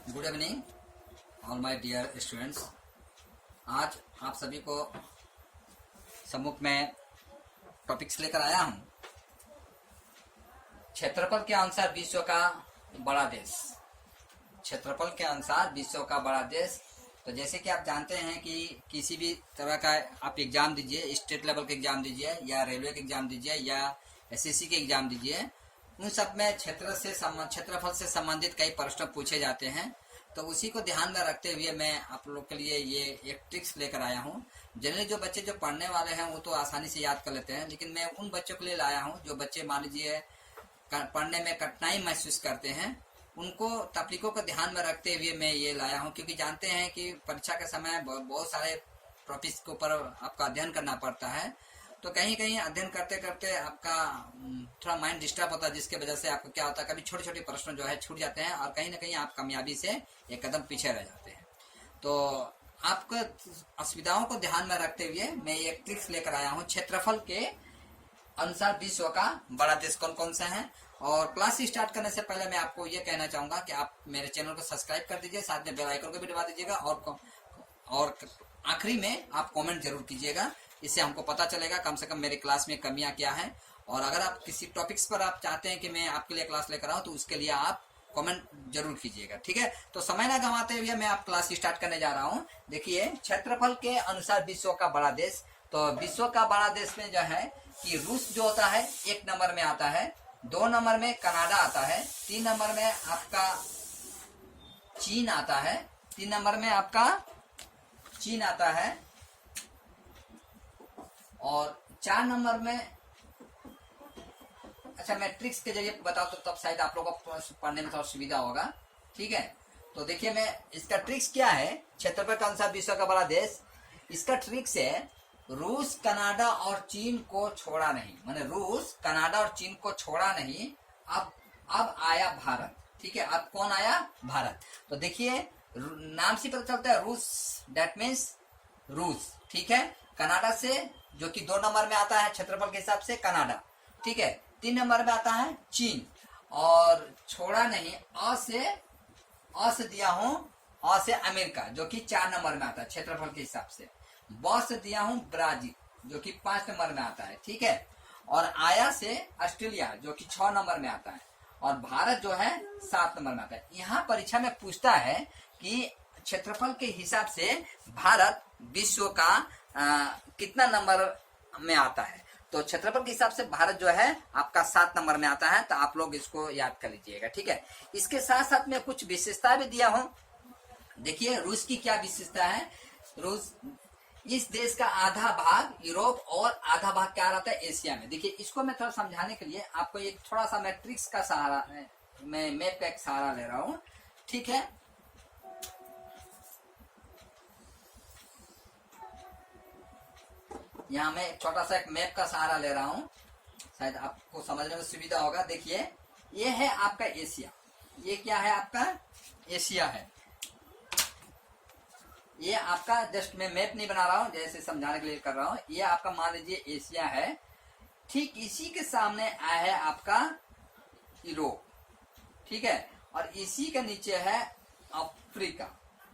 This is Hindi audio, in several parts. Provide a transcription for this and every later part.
Good evening all my dear students. आज आप सभी को सम्मुख में टॉपिक्स लेकर आया हूं। क्षेत्रफल के अनुसार विश्व का बड़ा देश। क्षेत्रफल के अनुसार विश्व का बड़ा देश। तो जैसे कि आप जानते हैं कि किसी भी तरह का आप एग्जाम दीजिए, स्टेट लेवल के एग्जाम दीजिए या रेलवे के एग्जाम दीजिए या एसएससी के एग्जाम दीजिए, उन सब में क्षेत्रफल से संबंधित कई प्रश्न पूछे जाते हैं। तो उसी को ध्यान में रखते हुए मैं आप लोग के लिए ये एक ट्रिक्स लेकर आया हूँ। जनरली जो बच्चे जो पढ़ने वाले हैं वो तो आसानी से याद कर लेते हैं, लेकिन मैं उन बच्चों के लिए लाया हूँ जो बच्चे मान लीजिए पढ़ने में कठिनाई महसूस करते हैं। उनको तकनीकों को ध्यान में रखते हुए मैं ये लाया हूँ, क्योंकि जानते हैं कि परीक्षा के समय बहुत सारे टॉपिक्स के ऊपर आपका अध्ययन करना पड़ता है। तो कहीं कहीं अध्ययन करते करते आपका थोड़ा माइंड डिस्टर्ब होता है, जिसके वजह से आपको क्या होता है, कभी छोटे छोटे प्रश्न जो है छूट जाते हैं और कहीं ना कहीं आप कामयाबी से एक कदम पीछे रह जाते हैं। तो आपको असुविधाओं को ध्यान में रखते हुए मैं एक ट्रिक्स लेकर आया हूँ। क्षेत्रफल के अनुसार विश्व का बड़ा देश कौन कौन सा है। और क्लास स्टार्ट करने से पहले मैं आपको ये कहना चाहूंगा कि आप मेरे चैनल को सब्सक्राइब कर दीजिए, साथ में बेल आइकन को भी दबा दीजिएगा और आखिरी में आप कमेंट जरूर कीजिएगा। इससे हमको पता चलेगा कम से कम मेरे क्लास में कमियां क्या हैं। और अगर आप किसी टॉपिक्स पर आप चाहते हैं कि मैं आपके लिए क्लास लेकर आऊं तो उसके लिए आप कमेंट जरूर कीजिएगा, ठीक है। तो समय ना गंवाते हुए मैं आप क्लास स्टार्ट करने जा रहा हूं। देखिए, क्षेत्रफल के अनुसार विश्व का बड़ा देश। तो विश्व का बड़ा देश में जो है कि रूस जो होता है 1 नंबर में आता है, 2 नंबर में कनाडा आता है, 3 नंबर में आपका चीन आता है, 3 नंबर में आपका चीन आता है और 4 नंबर में, अच्छा मैं ट्रिक्स के जरिए बताऊं तो तब शायद आप लोगों को पढ़ने में थोड़ा सुविधा होगा, ठीक है। तो देखिए, मैं इसका ट्रिक्स क्या है, क्षेत्रफल के अनुसार विश्व का बड़ा देश। इसका ट्रिक्स है रूस, कनाडा और चीन को छोड़ा नहीं, माने रूस, कनाडा और चीन को छोड़ा नहीं। अब आया भारत, ठीक है। अब कौन आया? भारत। तो देखिए, नाम से पता चलता है रूस, दैट मीन्स रूस, ठीक है। कनाडा से, जो कि 2 नंबर में आता है क्षेत्रफल के हिसाब से, कनाडा, ठीक है। 3 नंबर में आता है चीन, और छोड़ा नहीं, अ से दिया हूं, अ से अमेरिका, जो कि 4 नंबर में आता है क्षेत्रफल के हिसाब से। ब से दिया हूं ब्राजील, जो कि 5 नंबर में आता है, ठीक है। और आया से ऑस्ट्रेलिया, जो कि 6 नंबर में आता है, और भारत जो है 7 नंबर में आता है। यहाँ परीक्षा में पूछता है कि क्षेत्रफल के हिसाब से भारत विश्व का कितना नंबर में आता है। तो क्षेत्रफल के हिसाब से भारत जो है आपका 7 नंबर में आता है। तो आप लोग इसको याद कर लीजिएगा, ठीक है। इसके साथ साथ में कुछ विशेषता भी दिया हूं। देखिए, रूस की क्या विशेषता है। रूस, इस देश का आधा भाग यूरोप और आधा भाग क्या रहता है, एशिया में। देखिए, इसको मैं थोड़ा समझाने के लिए आपको एक थोड़ा सा मैट्रिक्स का सहारा, मैं मैप का एक सहारा ले रहा हूं, ठीक है। यहाँ मैं छोटा सा एक मैप का सहारा ले रहा हूँ, शायद आपको समझने में सुविधा होगा। देखिए, ये है आपका एशिया, ये क्या है आपका एशिया है। ये आपका जस्ट मैं मैप नहीं बना रहा हूँ, जैसे समझाने के लिए कर रहा हूँ। ये आपका मान लीजिए एशिया है, ठीक इसी के सामने आया है आपका यूरोप, ठीक है। और इसी के नीचे है अफ्रीका।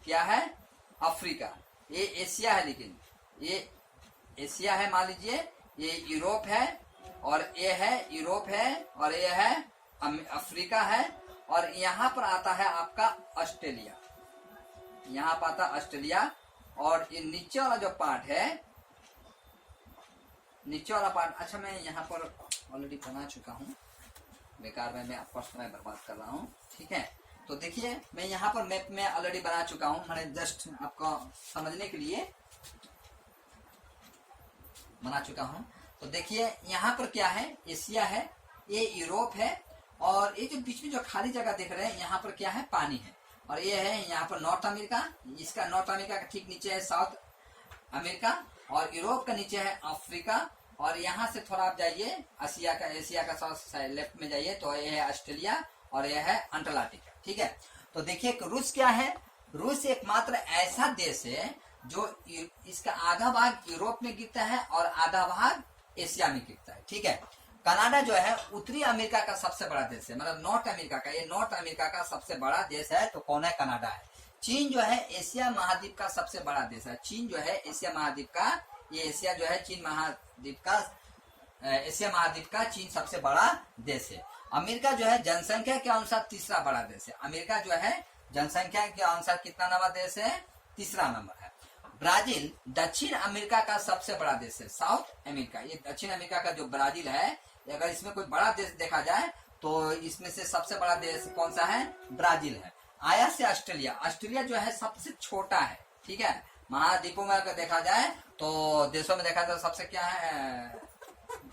क्या है? अफ्रीका। ये एशिया है, लेकिन ये एशिया है, मान लीजिए ये यूरोप है, और ये है यूरोप है, और ये है अफ्रीका है, और यहाँ पर आता है आपका ऑस्ट्रेलिया, यहाँ पर आता ऑस्ट्रेलिया। और ये नीचे वाला जो पार्ट है, नीचे वाला पार्ट, अच्छा मैं यहाँ पर ऑलरेडी बना चुका हूँ, बेकार में मैं आपका समय बर्बाद कर रहा हूँ, ठीक है। तो देखिए, मैं यहाँ पर मैप में ऑलरेडी बना चुका हूँ, मैंने जस्ट आपको समझने के लिए बना चुका हूं। तो देखिए, यहाँ पर क्या है, एशिया है, ये यूरोप है, और ये जो बीच में जो खाली जगह देख रहे हैं, यहाँ पर क्या है, पानी है। और ये है यहाँ पर नॉर्थ अमेरिका, इसका नॉर्थ अमेरिका का ठीक नीचे है साउथ अमेरिका, और यूरोप का नीचे है अफ्रीका। और यहाँ से थोड़ा आप जाइए एशिया का साउथ लेफ्ट में जाइए, तो ये है ऑस्ट्रेलिया, और यह है अंटार्कटिका, ठीक है। तो देखिए, रूस क्या है, रूस एकमात्र ऐसा देश है जो इसका आधा भाग यूरोप में गिरता है और आधा भाग एशिया में गिरता है, ठीक है। कनाडा जो है उत्तरी अमेरिका का सबसे बड़ा देश है, मतलब नॉर्थ अमेरिका का, ये नॉर्थ अमेरिका का सबसे बड़ा देश है। तो कौन है? कनाडा है। चीन जो है एशिया महाद्वीप का सबसे बड़ा देश है। चीन जो है एशिया महाद्वीप का, ये एशिया जो है चीन महाद्वीप का, एशिया महाद्वीप का चीन सबसे बड़ा देश है। अमेरिका जो है जनसंख्या के अनुसार तीसरा बड़ा देश है। अमेरिका जो है जनसंख्या के अनुसार कितना नंबर देश है? तीसरा नंबर है। ब्राजील दक्षिण अमेरिका का सबसे बड़ा देश है। साउथ अमेरिका, ये दक्षिण अमेरिका का जो ब्राजील है, अगर इसमें कोई बड़ा देश देखा जाए तो इसमें से सबसे बड़ा देश कौन सा है? ब्राजील है। आया से ऑस्ट्रेलिया, ऑस्ट्रेलिया जो है सबसे छोटा है, ठीक है। महाद्वीपों में अगर देखा जाए तो देशों में देखा जाए तो सबसे क्या है,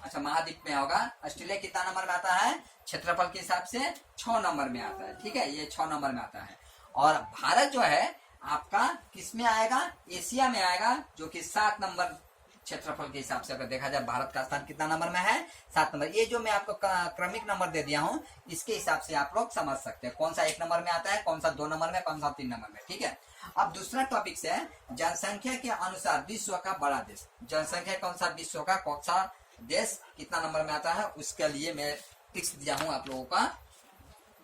अच्छा महाद्वीप में होगा। ऑस्ट्रेलिया कितना नंबर में आता है? क्षेत्रफल के हिसाब से 6 नंबर में आता है, ठीक है, ये 6 नंबर में आता है। और भारत जो है आपका किस में आएगा? एशिया में आएगा, जो कि 7 नंबर क्षेत्रफल के हिसाब से अगर देखा जाए भारत का स्थान कितना नंबर में है? 7 नंबर। ये जो मैं आपको क्रमिक नंबर दे दिया हूँ, इसके हिसाब से आप लोग समझ सकते हैं कौन सा 1 नंबर में आता है, कौन सा 2 नंबर में, कौन सा 3 नंबर में, ठीक है। अब दूसरा टॉपिक से जनसंख्या के अनुसार विश्व का बड़ा देश। जनसंख्या के अनुसार विश्व का कौन सा देश कितना नंबर में आता है, उसके लिए मैं टिप्स दिया हूँ आप लोगों का।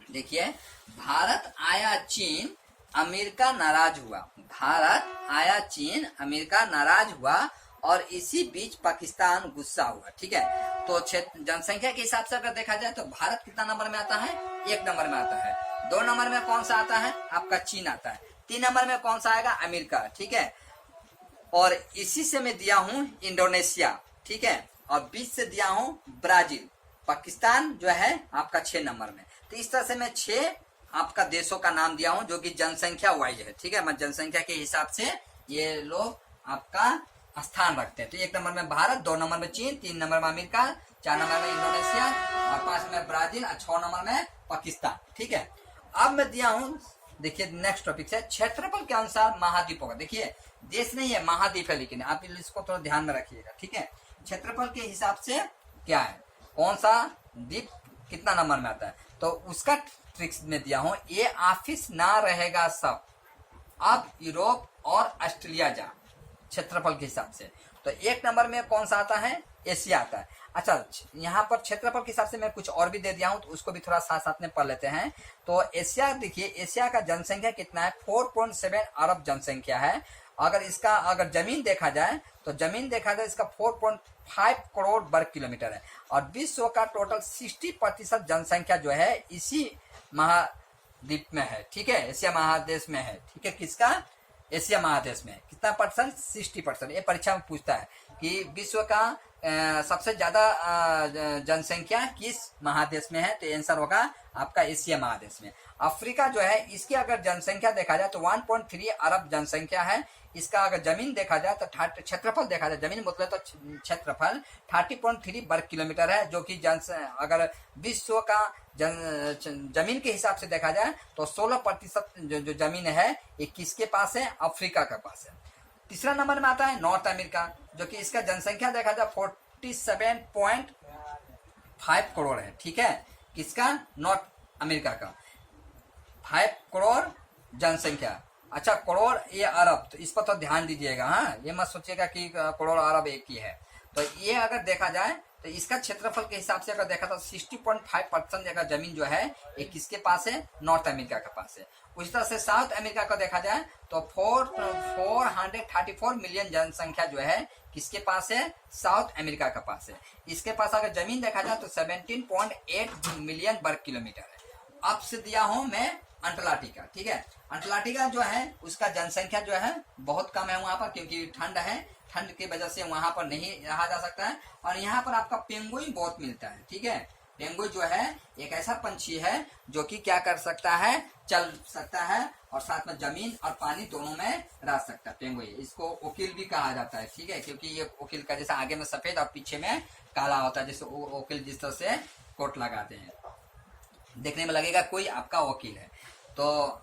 देखिए, भारत आया चीन, अमेरिका नाराज हुआ। भारत आया चीन, अमेरिका नाराज हुआ और इसी बीच पाकिस्तान गुस्सा हुआ, ठीक है। तो जनसंख्या के हिसाब से अगर देखा जाए तो भारत कितना नंबर में आता है? 1 नंबर में आता है। 2 नंबर में कौन सा आता है? आपका चीन आता है। 3 नंबर में कौन सा आएगा? अमेरिका, ठीक है। और इसी से मैं दिया हूं इंडोनेशिया, ठीक है। और बीच से दिया हूं ब्राजील। पाकिस्तान जो है आपका 6 नंबर में। तो इस तरह से मैं 6 आपका देशों का नाम दिया हूं जो कि जनसंख्या वाइज है, ठीक है। मैं जनसंख्या के हिसाब से ये लोग आपका स्थान रखते हैं। तो 1 नंबर में भारत, 2 नंबर में चीन, 3 नंबर में अमेरिका, 4 नंबर में इंडोनेशिया और 5 में ब्राजील और 6 नंबर में पाकिस्तान, ठीक है। अब मैं दिया हूं, देखिए नेक्स्ट टॉपिक से क्षेत्रफल के अनुसार महाद्वीपों का। देखिए देश नहीं है, महाद्वीप है, लेकिन आप इसको थोड़ा ध्यान में रखिएगा, ठीक है। क्षेत्रफल के हिसाब से क्या है, कौन सा द्वीप कितना नंबर में आता है, तो उसका ट्रिक्स में दिया हूं। ये ऑफिस ना रहेगा सब, अब यूरोप और ऑस्ट्रेलिया जा क्षेत्रफल के हिसाब से। तो 1 नंबर में कौन सा आता है? एशिया आता है। अच्छा, यहाँ पर क्षेत्रफल के हिसाब से मैं कुछ और भी दे दिया हूँ, तो उसको भी थोड़ा साथ साथ में पढ़ लेते हैं। तो एशिया, देखिए एशिया का जनसंख्या कितना है? 4.7 अरब जनसंख्या है। अगर इसका अगर जमीन देखा जाए तो जमीन देखा जाए इसका 4.5 करोड़ वर्ग किलोमीटर है। और विश्व का टोटल 60% जनसंख्या जो है इसी महाद्वीप में है, ठीक है, एशिया महादेश में है, ठीक है। किसका? एशिया महादेश में। कितना परसेंट? 60%। ये परीक्षा में पूछता है कि विश्व का सबसे ज्यादा जनसंख्या किस महादेश में है, तो आंसर होगा आपका एशिया महादेश में। अफ्रीका जो है इसकी अगर जनसंख्या देखा जाए तो 1.3 अरब जनसंख्या है। इसका अगर जमीन देखा जाए तो क्षेत्रफल देखा जाए, जमीन मतलब तो क्षेत्रफल 30.3 वर्ग किलोमीटर है, जो कि अगर विश्व का जमीन के हिसाब से देखा जाए तो 16% जो जमीन है ये किसके पास है? अफ्रीका के पास है। तीसरा नंबर में आता है नॉर्थ अमेरिका, जो कि इसका जनसंख्या देखा जाए 47.5 करोड़ है, ठीक है। किसका? नॉर्थ अमेरिका का 5 करोड़ जनसंख्या। अच्छा, करोड़ ये अरब, तो इस पर तो ध्यान दीजिएगा, हाँ, ये मत सोचिएगा कि करोड़ अरब एक ही है। तो ये अगर देखा जाए तो इसका क्षेत्रफल के हिसाब से अगर देखा तो 60.5% जगह जमीन जो है ये किसके पास है? नॉर्थ अमेरिका के पास है। उसी तरह से साउथ अमेरिका को देखा जाए तो 434 मिलियन जनसंख्या जो है किसके पास है? साउथ अमेरिका के पास है। इसके पास अगर जमीन देखा जाए तो 17.8 मिलियन वर्ग किलोमीटर है। अब से दिया हूं मैं अंटार्कटिका, ठीक है। अंटार्कटिका जो है उसका जनसंख्या जो है बहुत कम है वहां पर, क्योंकि ठंड है, ठंड की वजह से वहां पर नहीं रहा जा सकता है। और यहाँ पर आपका पेंगुइन बहुत मिलता है, ठीक है। पेंगुइन जो है एक ऐसा पंछी है जो कि क्या कर सकता है? चल सकता है और साथ में जमीन और पानी दोनों में रह सकता है पेंगुइन। इसको ओकिल भी कहा जाता है, ठीक है, क्योंकि ये ओकिल का जैसा आगे में सफेद और पीछे में काला होता है, जैसे ओकिल जिस तरह से कोट लगाते हैं, देखने में लगेगा कोई आपका वकील है। तो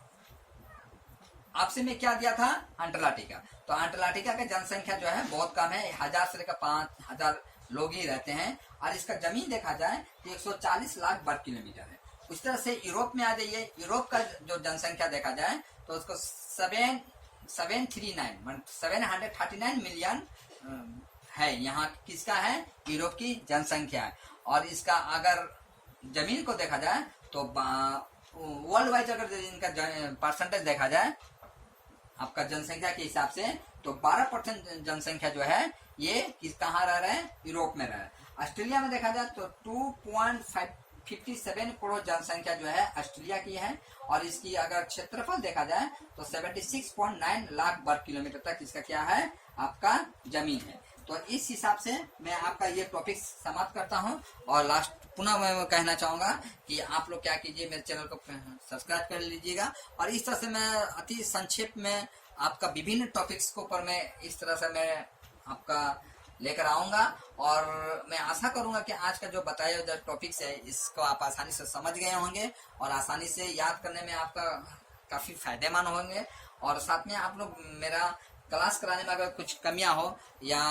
आपसे मैं क्या दिया था? अंटार्कटिका। तो अंटार्कटिका का जनसंख्या जो है बहुत कम है, 1000 से लेकर 5000 लोग ही रहते हैं। और इसका जमीन देखा जाए तो 140 लाख वर्ग किलोमीटर है। उस तरह से यूरोप में आ जाइए, यूरोप का जो जनसंख्या देखा जाए तो उसको 739 मिलियन है, यहाँ किसका है, यूरोप की जनसंख्या है। और इसका अगर जमीन को देखा जाए तो वर्ल्ड वाइड अगर इनका परसेंटेज देखा जाए आपका जनसंख्या के हिसाब से, तो 12% जनसंख्या जो है ये कहाँ रह रहे हैं, यूरोप में रह रहे हैं। ऑस्ट्रेलिया में देखा जाए तो 2.57 करोड़ जनसंख्या जो है ऑस्ट्रेलिया की है, और इसकी अगर क्षेत्रफल देखा जाए तो 76.9 लाख वर्ग किलोमीटर तक इसका क्या है, आपका जमीन है। तो इस हिसाब से मैं आपका ये टॉपिक समाप्त करता हूँ। और लास्ट पुनः मैं कहना चाहूंगा कि आप लोग क्या कीजिए, मेरे चैनल को सब्सक्राइब कर लीजिएगा। और इस तरह से मैं अति संक्षेप में आपका विभिन्न टॉपिक्स को पर मैं इस तरह से मैं आपका लेकर आऊंगा। और मैं आशा करूंगा कि आज का जो बताया हुआ टॉपिक्स है इसको आप आसानी से समझ गए होंगे और आसानी से याद करने में आपका काफी फायदेमंद होंगे। और साथ में आप लोग मेरा क्लास कराने में अगर कुछ कमियां हो या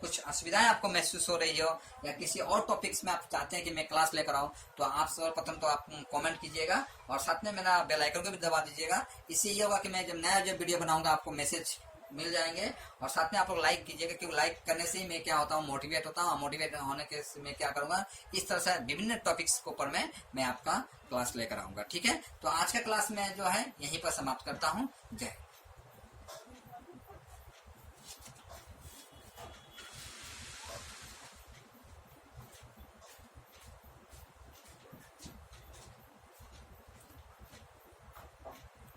कुछ असुविधाएं आपको महसूस हो रही हो, या किसी और टॉपिक्स में आप चाहते हैं कि मैं क्लास लेकर आऊं, तो आप सर्वप्रथम तो आप कमेंट कीजिएगा और साथ में मेरा बेल आइकन को भी दबा दीजिएगा। इससे ये होगा कि मैं जब नया वीडियो बनाऊंगा आपको मैसेज मिल जाएंगे। और साथ में आप लोग लाइक कीजिएगा, क्योंकि लाइक करने से ही मैं क्या होता हूँ, मोटिवेट होता हूँ। मोटिवेट होने के मैं क्या करूंगा, इस तरह से विभिन्न टॉपिक्स के ऊपर मैं आपका क्लास लेकर आऊंगा। ठीक है, तो आज का क्लास में जो है यहीं पर समाप्त करता हूँ। जय